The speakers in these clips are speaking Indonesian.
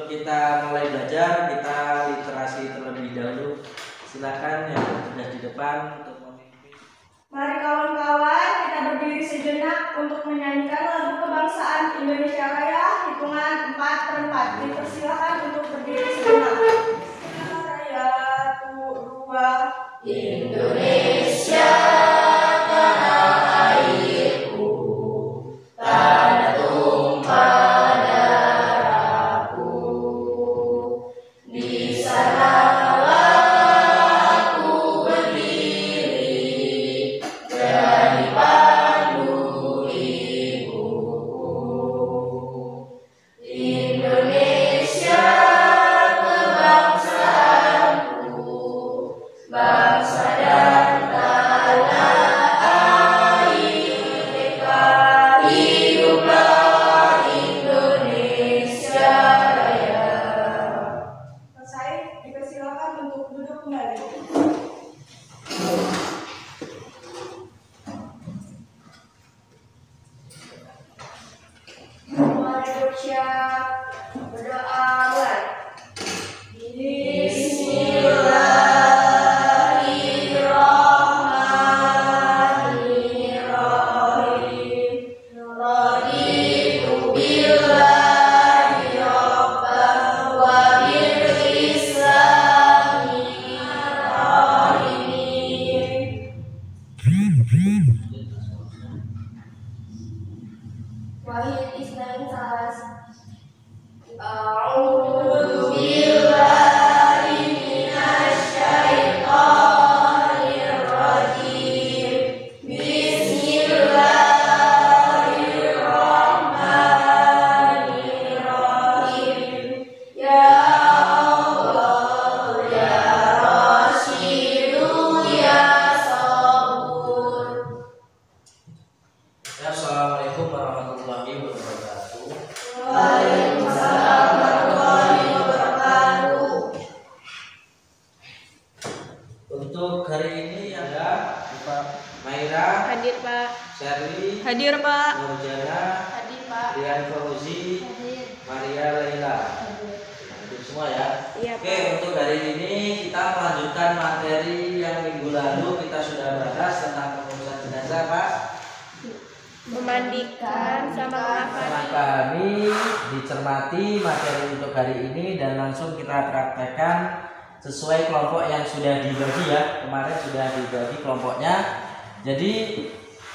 kita mulai belajar, kita literasi terlebih dahulu. Silakan yang sudah di depan untuk memimpin. Mari kawan-kawan kita berdiri sejenak untuk menyanyikan lagu kebangsaan Indonesia Raya. Hitungan 4/4. Dipersilakan untuk berdiri sejenak. Raya Tua Indonesia tanah airku, tanah tumpah darahku. Di sanalah aku berdiri, jadi pandu ibuku. Indonesia kebangsaanku, bangsa dan tanah air. Hiduplah Indonesia Raya. selesai. Dipersilakan untuk duduk kembali. Mari bersiap berdoa mulai. Bismillahirrahmanirrahim. Raditu billahi rabban wa bil islami Wahid Isnain Salas. A'udzu billahi minasy syaithanir rajim. Bismillahirrahmanirrahim. Ya Allah, ya Rashidu, ya Sabur. Assalamualaikum warahmatullahi wabarakatuh. Waalaikumsalam warahmatullahi wabarakatuh. Untuk hari ini ada Pak Maira, Hadir Pak. Sherly, Hadir Pak. Nurjana, Hadir Pak. Rian Fauzi, Maria Laila. Nah, itu semua ya. Iya, Oke, untuk hari ini kita melanjutkan materi yang minggu lalu kita sudah bahas tentang pengurusan jenazah, Pak. Memandikan sama Teman mengakar. kami dicermati materi untuk hari ini dan langsung kita praktekkan sesuai kelompok yang sudah dibagi ya. Kemarin sudah dibagi kelompoknya. Jadi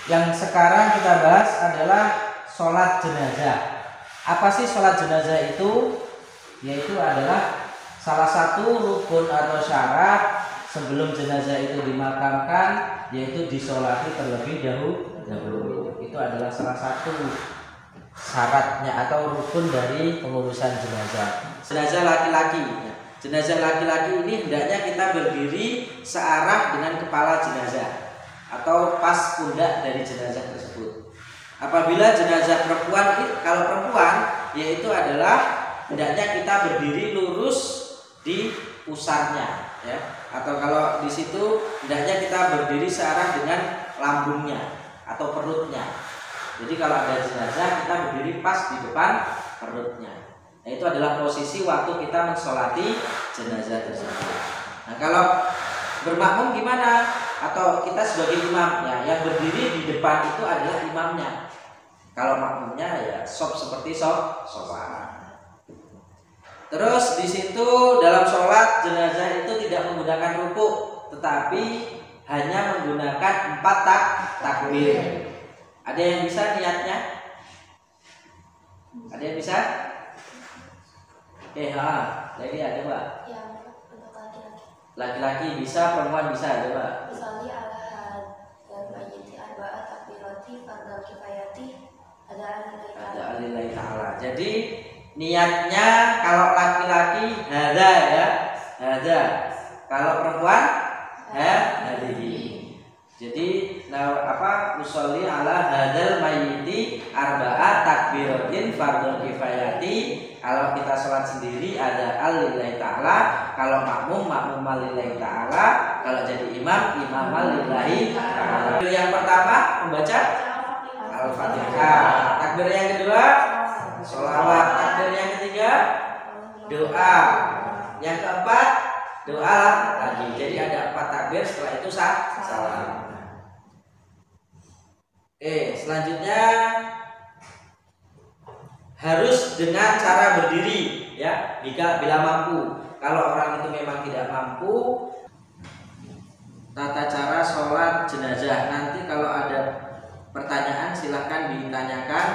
yang sekarang kita bahas adalah sholat jenazah. Apa sih sholat jenazah itu? Yaitu adalah salah satu rukun atau syarat sebelum jenazah itu dimakamkan, yaitu disolati terlebih dahulu. Itu adalah salah satu syaratnya atau rukun dari pengurusan jenazah. Jenazah laki-laki. Jenazah laki-laki ini hendaknya kita berdiri searah dengan kepala jenazah atau pas pundak dari jenazah tersebut. Apabila jenazah perempuan, kalau perempuan, yaitu adalah hendaknya kita berdiri lurus di pusarnya, ya. Atau kalau di situ hendaknya kita berdiri searah dengan lambungnya atau perutnya. Jadi kalau ada jenazah kita berdiri pas di depan perutnya. Nah, itu adalah posisi waktu kita mensolati jenazah tersebut. Nah, kalau bermakmum gimana? Atau kita sebagai imam ya, yang berdiri di depan itu adalah imamnya. Kalau makmumnya ya seperti sholat. Terus di situ dalam sholat jenazah itu tidak menggunakan rukuk, tetapi hanya menggunakan 4 takbir. Ada yang bisa niatnya? Ada yang bisa? Lagi ada Mbak. Ya, untuk laki-laki. Laki-laki bisa, perempuan bisa, ada Mbak. Misalnya dan mayyiti arba'at takbirati fardhu kifayati ada Lillahi ta'ala. Jadi niatnya kalau laki-laki hada ya, hada. Kalau perempuan hadihi. Jadi usolli ala hadal mayyiti arba'at takbiratin fardhu kifayati. Kalau kita sholat sendiri ada al-lillahi ta'ala, kalau makmum lillahi ta'ala, kalau jadi imam lillahi ta'ala. Yang pertama membaca Al-Fatihah. Takbir yang kedua sholawat. Takbir yang ketiga doa. Yang keempat doa lagi. Jadi ada 4 takbir, setelah itu salam. Selanjutnya harus dengan cara berdiri ya, bila mampu. Kalau orang itu memang tidak mampu, tata cara sholat jenazah. Nanti kalau ada pertanyaan silahkan ditanyakan.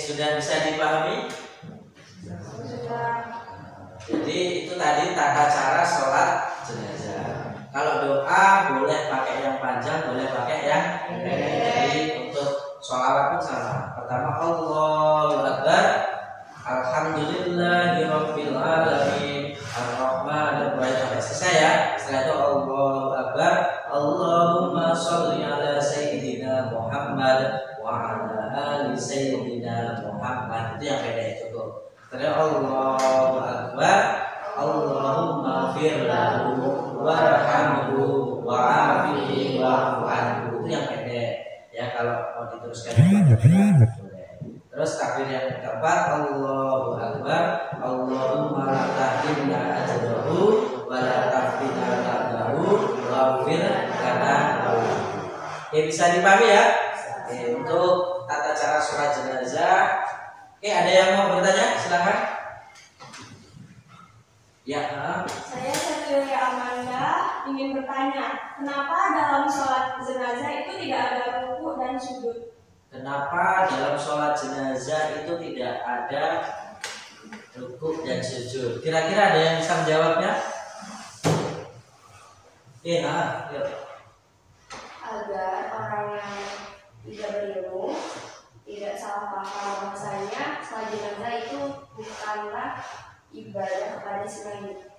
Sudah bisa dipahami? Jadi itu tadi tata cara sholat jenazah. Kalau doa boleh pakai yang panjang, boleh pakai yang pendek. Jadi untuk sholawat pun sama. Pertama Allahu Akbar, Alhamdulillahirabbil alamin, Ar-Rahmanir-Rahim sampai selesai ya. Setelah itu Allahu Akbar, Allahumma sholli ala sayyidina Muhammad wa ala ali sayyidina Muhammad. Itu yang pendek cukup. Terus Allahu Akbar, Allahumma fir lahu warhamhu wa'afihi Allahu anhu. Itu yang pendek. Ya, kalau mau diteruskan boleh. Terus takbir yang keempat, Allahu akbar, Allahumma la tahrimna ajrahu wa la taftina ba'dahu waghfir lana. Oke, bisa dipahami ya? Oke, untuk tata cara sholat jenazah. Oke, ada yang mau bertanya? Silakan. Ya. Saya Setiaulia Amanda ingin bertanya, kenapa dalam sholat jenazah itu tidak ada ruku dan sujud? Kenapa dalam sholat jenazah itu tidak ada rukuk dan sujud? Kira-kira ada yang bisa menjawabnya? Yuk. Agar orang yang tidak berilmu tidak salah paham bahwasanya sholat jenazah itu bukanlah ibadah kepada si mayit.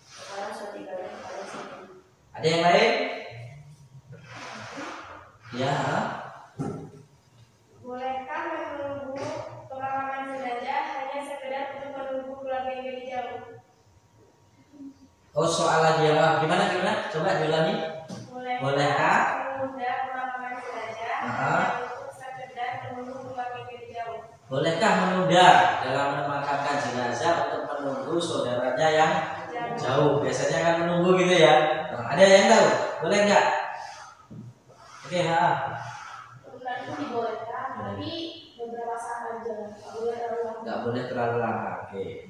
Karena suatu ibadah kepada si mayit. Ada yang lain? Ya. Bolehkah menunggu pemakaman jenazah hanya sekedar untuk menunggu keluarga yang dari jauh? Oh, soal lagi ya. Gimana? Coba diulangi. Bolehkah? Menunda pemakaman jenazah hanya untuk sekedar menunggu keluarga yang dari jauh? Bolehkah menunda dalam memakamkan jenazah untuk menunggu saudaranya yang jauh? Biasanya kan menunggu gitu ya. Ada yang tahu? Boleh nggak? Oke, Menunda itu dibolehkan, tapi beberapa saat aja, nggak boleh terlalu lama. Oke,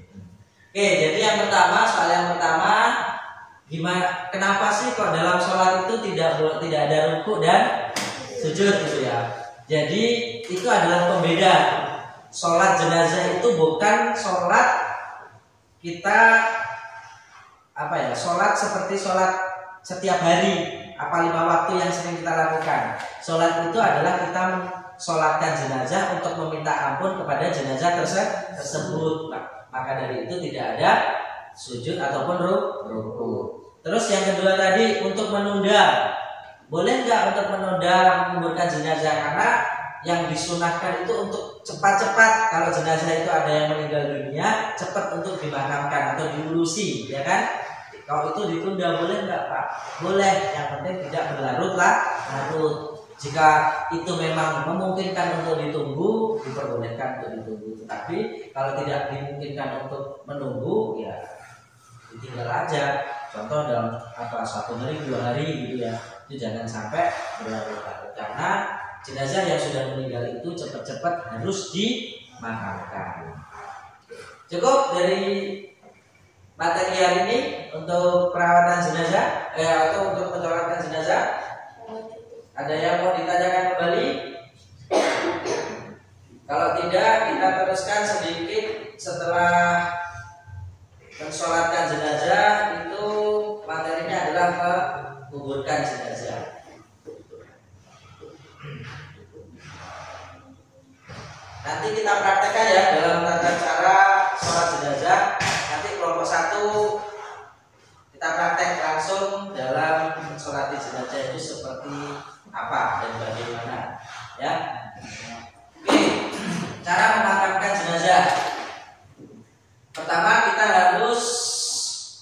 jadi yang pertama, soal yang pertama, gimana? Kenapa sih kok dalam sholat itu tidak ada ruku dan sujud gitu ya? Jadi itu adalah pembeda. Sholat jenazah itu bukan sholat kita sholat seperti sholat setiap hari, 5 waktu yang sering kita lakukan. Sholat itu adalah kita sholatkan jenazah untuk meminta ampun kepada jenazah tersebut. Maka dari itu tidak ada sujud ataupun ruku. Terus yang kedua tadi, untuk menunda, boleh nggak untuk menunda menguburkan jenazah? Karena yang disunahkan itu untuk cepat-cepat. Kalau jenazah itu ada yang meninggal dunia, cepat untuk dimakamkan atau diurusi, ya kan? Kalau itu ditunda boleh nggak Pak? Boleh, yang penting tidak berlarut-larut. Jika itu memang memungkinkan untuk ditunggu, diperbolehkan untuk ditunggu. Tetapi kalau tidak dimungkinkan untuk menunggu, ya ditinggal aja. Contoh dalam 1 hari 2 hari gitu ya. Itu jangan sampai berlarut-larut, karena jenazah yang sudah meninggal itu cepat-cepat harus dimakamkan. Cukup dari materi hari ini untuk perawatan jenazah atau untuk menyolatkan jenazah. Ada yang mau ditanyakan kembali? Kalau tidak, kita teruskan sedikit setelah mensolatkan jenazah. Itu materinya adalah menguburkan jenazah. Nanti kita praktekkan ya dalam tata cara sholat jenazah. Nanti kelompok 1 kita praktek langsung dalam sholat jenazah itu seperti apa dan bagaimana, ya. Oke, cara memakamkan jenazah. Pertama kita harus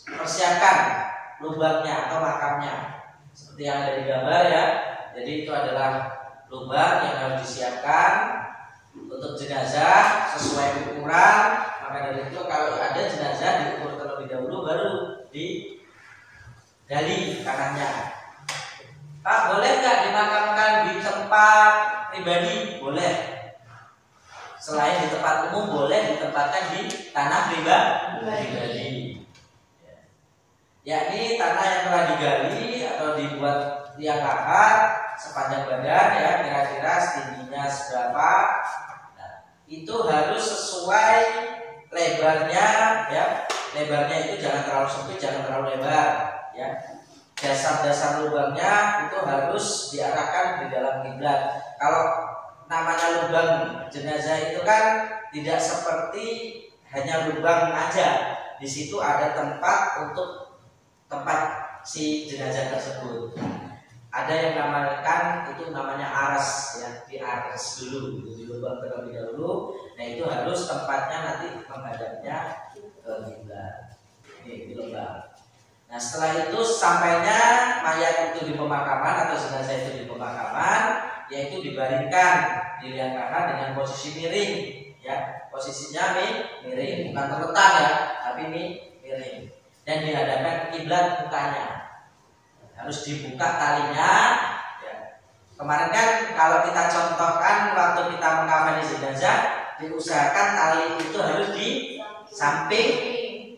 persiapkan lubangnya atau makamnya seperti yang ada di gambar ya. Jadi itu adalah lubang yang harus disiapkan untuk jenazah sesuai ukuran. Maka dari itu kalau ada jenazah diukur terlebih dahulu baru digali tanahnya. Pak, boleh nggak dimakamkan di tempat pribadi? Boleh. Selain di tempat umum, boleh ditempatkan di tanah pribadi. Yakni tanah yang telah digali atau dibuat liang lahat sepanjang badan ya, kira-kira tingginya seberapa. Nah, itu harus sesuai lebarnya ya. Lebarnya itu jangan terlalu sempit, jangan terlalu lebar ya. Dasar-dasar lubangnya itu harus diarahkan di dalam kiblat. Kalau namanya lubang jenazah itu kan tidak seperti hanya lubang aja. Di situ ada tempat untuk tempat si jenazah tersebut. Ada yang namakan itu namanya aras ya, diares dulu, di lubang terlebih dahulu. Nah itu harus tempatnya nanti menghadapnya ke kiblat. Ini di lubang. Nah setelah itu sampainya mayat itu di pemakaman atau jenazah itu di pemakaman, yaitu dibaringkan, diliangkan dengan posisi miring, ya posisinya miring, bukan terletak ya, tapi miring, dan dihadapkan ke kiblat mukanya, harus dibuka talinya. Ya. Kemarin kan kalau kita contohkan waktu kita mengkafani jenazah, diusahakan tali itu harus di samping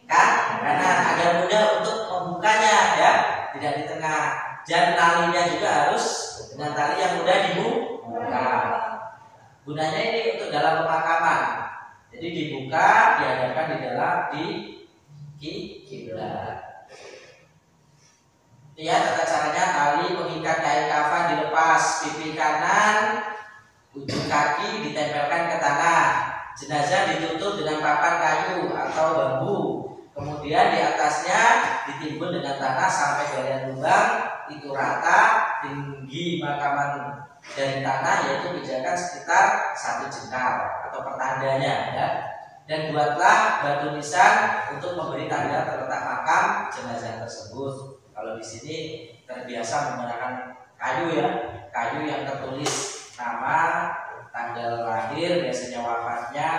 kan, karena agar mudah untuk membukanya ya, tidak di tengah. Dan talinya juga harus dengan tali yang mudah dibuka. Gunanya ini untuk dalam pemakaman. Jadi dibuka, dihadapkan di dalam di kiblat. Ya, tata caranya tali pengikat kain kafan dilepas, pipi kanan, ujung kaki ditempelkan ke tanah. Jenazah ditutup dengan papan kayu atau bambu. Kemudian di atasnya ditimbun dengan tanah sampai galian lubang itu rata. Tinggi makaman dari tanah yaitu pijakan sekitar 1 jengkal atau pertandanya ya. Dan buatlah batu nisan untuk memberi tanda terletak makam jenazah tersebut. Kalau di sini terbiasa menggunakan kayu ya, kayu yang tertulis nama, tanggal lahir, biasanya wafatnya.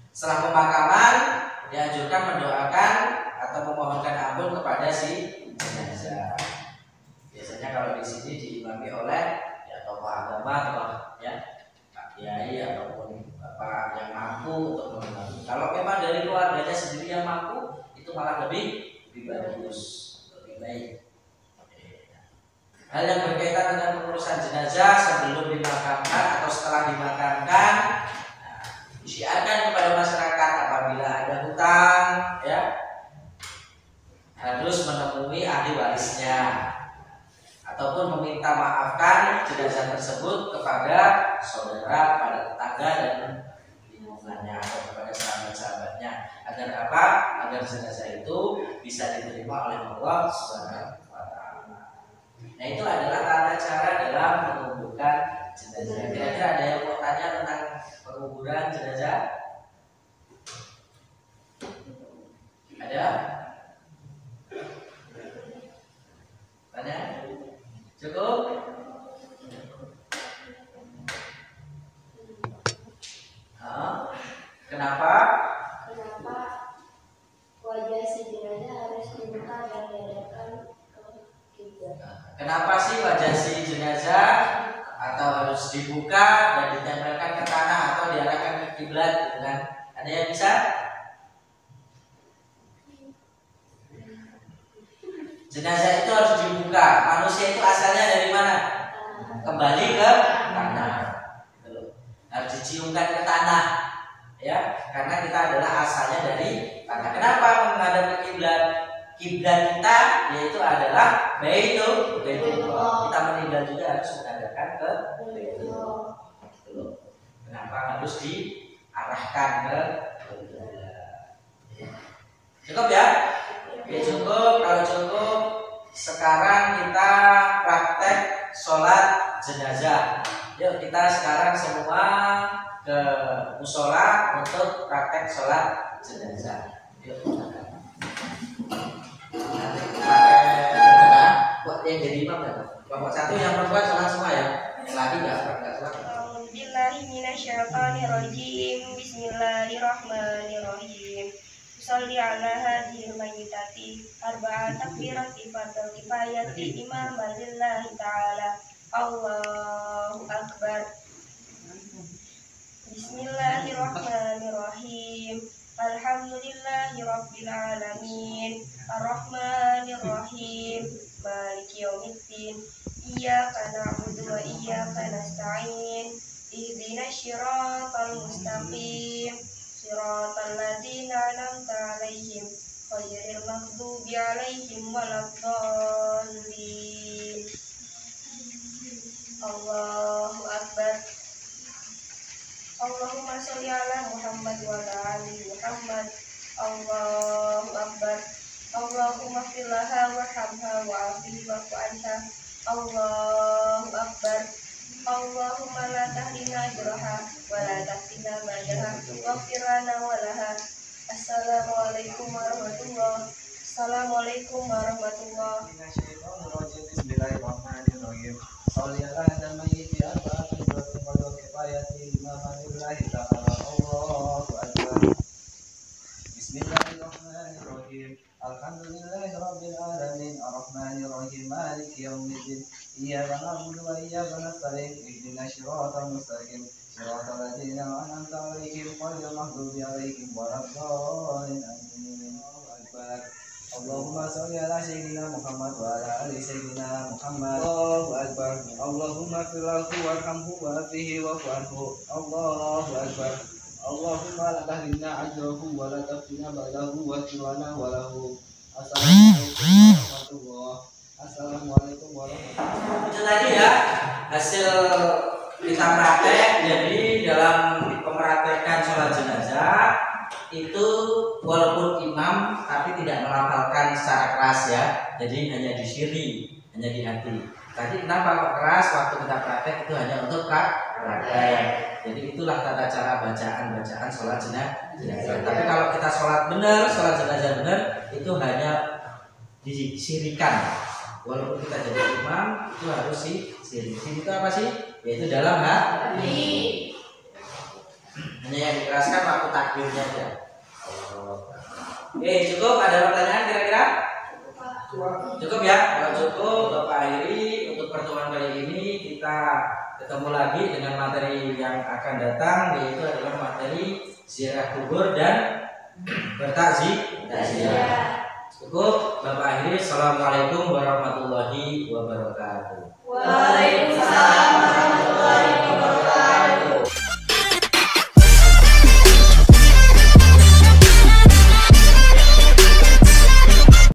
Setelah pemakaman dianjurkan mendoakan atau memohonkan ampun kepada si jenazah. Biasanya kalau di sini diimami oleh ya tokoh agama atau ya Pak Kiai ataupun bapak yang mampu untuk membantu. Kalau memang dari keluarganya sendiri yang mampu, itu malah lebih bagus, lebih baik. Hal yang berkaitan dengan pengurusan jenazah sebelum dimakamkan atau setelah dimakamkan, disiarkan kepada masyarakat apabila ada hutang, ya harus menemui ahli warisnya ataupun meminta maafkan jenazah tersebut kepada saudara, pada tetangga dan lingkungannya atau kepada sahabat-sahabatnya. Agar apa? Agar jenazah itu bisa diterima oleh Allah Subhanahu wa Ta'ala. Nah, itu adalah tata cara dalam menguburkan jenazah. Kira-kira ada yang mau tanya tentang penguburan jenazah? Ada? Tanya? Cukup? Kenapa? Kenapa wajah si jenazah harus dibuka dan dihadapkan ke kiblat? Kenapa sih wajah si jenazah atau harus dibuka dan ditempelkan ke tanah atau diarahkan ke kiblat gitu kan? Ada yang bisa? Jenazah itu harus dibuka. Manusia itu asalnya dari mana? Kembali ke tanah. Harus diciumkan ke tanah, ya, karena kita adalah asalnya dari tanah. Kenapa menghadap ke kiblat? Kiblat kita yaitu adalah Baitullah. Kita meninggal juga harus menghadapkan ke Baitullah. Kenapa harus diarahkan ke kiblat? Cukup ya? Oke, cukup. Kalau cukup, sekarang kita praktek sholat jenazah. Yuk kita sekarang semua ke musola untuk praktek sholat jenazah. Yuk. Buat yang jadi imam ya. Kelompok 1 yang perempuan sholat semua ya. Lagi nggak sholat. Bismillahirrahmanirrahim. Bismillahirrahmanirrahim. Sholli ala hadhil mayyitati arba'a takbirati fardhu kifayati imaman lillahi ta'ala. Allahu akbar. Bismillahirrahmanirrahim. Alhamdulillahi rabbil alamin. Arrahmanirrahim. Maliki yaumiddin. Iyyaka na'budu wa iyyaka nasta'in. Ihdinas siratal mustaqim. Siratal ladzina an'amta 'alaihim ghairil maghdubi 'alaihim waladdallin. Allahu akbar. Allahumma sholli ala Muhammad wa ala ali Muhammad. Allahu akbar. Allahumma fillaha warhamha wa'afihi wa'fu anha. Allahu akbar. Allahumma la tahrina ajraha wa la taftina ba'daha waghfir lana wa laha. Assalamualaikum warahmatullahi wabarakatuh. Assalamualaikum warahmatullahi Bismillahirrahmanirrahim. Sholli ala nabiyyil arba'atin wa qadar kifayati lima fadillahi ta'ala. Allahu akbar. Bismillahirrahmanirrahim. Alhamdulillahi rabbil alamin arrahmanir rahim maliki yaumiddin. Iyyaka na'budu wa iyyaka nasta'in ihdinas siratal mustaqim siratal ladzina an'amta 'alaihim ghairil maghdubi 'alaihim waladdallin. Amin. Allahu akbar. Allahumma sholli ala sayyidina Muhammad wa ala ali sayyidina Muhammad. Allahu akbar. Allahumma fir lahu warhamhu wa afihi wa anhu. Allahu akbar. Allahumma la tahrimna ajrahu wa la taftina ba'dahu wa tiwana wa lahu. Assalamualaikum warahmatullahi. Itu tadi ya hasil kita praktek. Jadi dalam mempraktekkan sholat jenazah itu walaupun imam tapi tidak melafalkan secara keras ya. Jadi hanya di siri, hanya di hati. Tadi kenapa kok keras? Waktu kita praktek itu hanya untuk praktek. Jadi itulah tata cara bacaan sholat jenazah. Tapi kalau kita sholat benar, sholat jenazah benar, itu hanya disirikan. Walaupun kita jadi imam, itu harus siri. Siri itu apa sih? Yaitu dalam hati. Hanya yang dikeraskan waktu takbirnya aja. Oke, cukup. Ada pertanyaan kira-kira? Cukup ya. Kalau cukup, Bapak akhiri untuk pertemuan kali ini. Kita ketemu lagi dengan materi yang akan datang, yaitu adalah materi ziarah kubur dan bertakziah. Cukup. Bapak akhiri. Assalamualaikum warahmatullahi wabarakatuh. Waalaikumsalam.